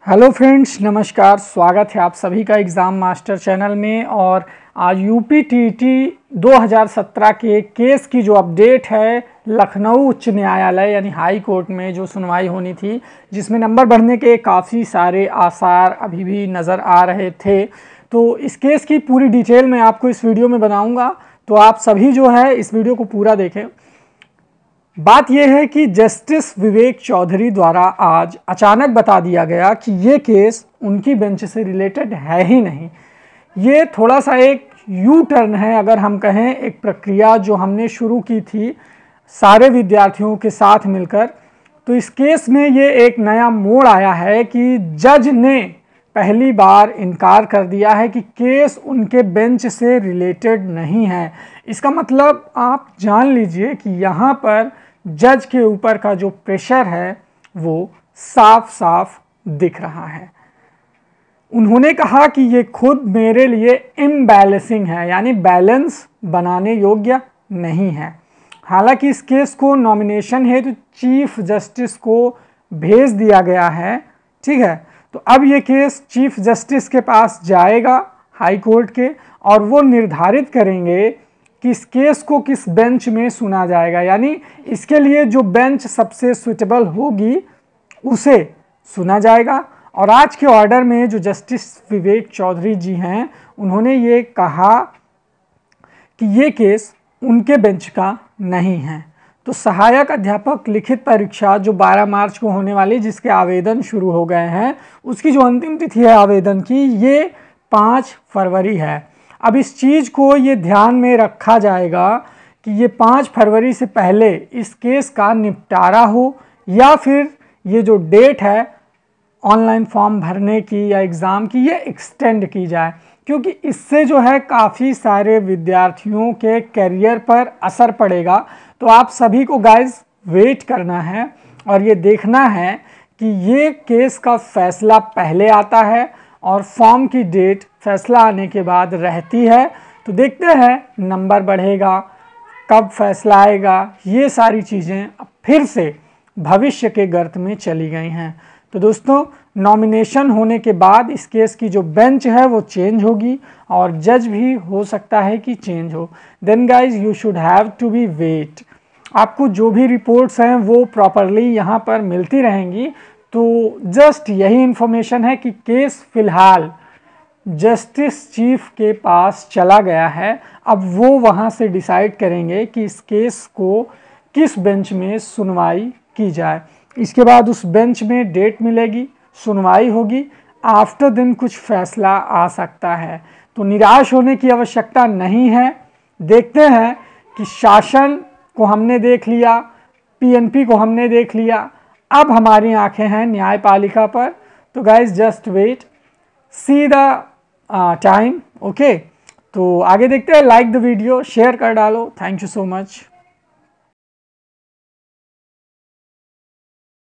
Hello friends, नमस्कार। स्वागत है आप सभी का एग्ज़ाम मास्टर चैनल में। और आज यूपी टीटी 2017 के केस की जो अपडेट है, लखनऊ उच्च न्यायालय यानी हाई कोर्ट में जो सुनवाई होनी थी, जिसमें नंबर बढ़ने के काफ़ी सारे आसार अभी भी नज़र आ रहे थे। तो इस केस की पूरी डिटेल मैं आपको इस वीडियो में बनाऊँगा, तो आप सभी जो है इस वीडियो को पूरा देखें। बात यह है कि जस्टिस विवेक चौधरी द्वारा आज अचानक बता दिया गया कि ये केस उनकी बेंच से रिलेटेड है ही नहीं। ये थोड़ा सा एक यू टर्न है, अगर हम कहें, एक प्रक्रिया जो हमने शुरू की थी सारे विद्यार्थियों के साथ मिलकर। तो इस केस में ये एक नया मोड़ आया है कि जज ने पहली बार इनकार कर दिया है कि केस उनके बेंच से रिलेटेड नहीं है। इसका मतलब आप जान लीजिए कि यहाँ पर जज के ऊपर का जो प्रेशर है वो साफ साफ दिख रहा है। उन्होंने कहा कि ये खुद मेरे लिए इम्बैलेंसिंग है, यानी बैलेंस बनाने योग्य नहीं है। हालांकि इस केस को नॉमिनेशन है तो चीफ जस्टिस को भेज दिया गया है, ठीक है। तो अब ये केस चीफ जस्टिस के पास जाएगा हाई कोर्ट के, और वो निर्धारित करेंगे कि इस केस को किस बेंच में सुना जाएगा, यानी इसके लिए जो बेंच सबसे सुटेबल होगी उसे सुना जाएगा। और आज के ऑर्डर में जो जस्टिस विवेक चौधरी जी हैं, उन्होंने ये कहा कि ये केस उनके बेंच का नहीं है। तो सहायक अध्यापक लिखित परीक्षा जो 12 मार्च को होने वाली, जिसके आवेदन शुरू हो गए हैं, उसकी जो अंतिम तिथि है आवेदन की, ये 5 फरवरी है। अब इस चीज़ को ये ध्यान में रखा जाएगा कि ये 5 फरवरी से पहले इस केस का निपटारा हो, या फिर ये जो डेट है ऑनलाइन फॉर्म भरने की या एग्ज़ाम की, ये एक्सटेंड की जाए, क्योंकि इससे जो है काफ़ी सारे विद्यार्थियों के करियर पर असर पड़ेगा। तो आप सभी को गाइज वेट करना है और ये देखना है कि ये केस का फैसला पहले आता है और फॉर्म की डेट फैसला आने के बाद रहती है। तो देखते हैं नंबर बढ़ेगा, कब फैसला आएगा, ये सारी चीज़ें अब फिर से भविष्य के गर्त में चली गई हैं। तो दोस्तों, नॉमिनेशन होने के बाद इस केस की जो बेंच है वो चेंज होगी और जज भी हो सकता है कि चेंज हो। Then guys you should have to be wait. आपको जो भी रिपोर्ट्स हैं वो प्रॉपरली यहाँ पर मिलती रहेंगी। तो जस्ट यही इन्फॉर्मेशन है कि केस फ़िलहाल जस्टिस चीफ के पास चला गया है। अब वो वहाँ से डिसाइड करेंगे कि इस केस को किस बेंच में सुनवाई की जाए। इसके बाद उस बेंच में डेट मिलेगी, सुनवाई होगी, आफ्टर दिन कुछ फैसला आ सकता है। तो निराश होने की आवश्यकता नहीं है। देखते हैं कि शासन को हमने देख लिया, पीएनपी को हमने देख लिया, अब हमारी आंखें हैं न्यायपालिका पर। तो guys just wait, see the time. Okay, तो आगे देखते हैं। लाइक द वीडियो, शेयर कर डालो। Thank you so much.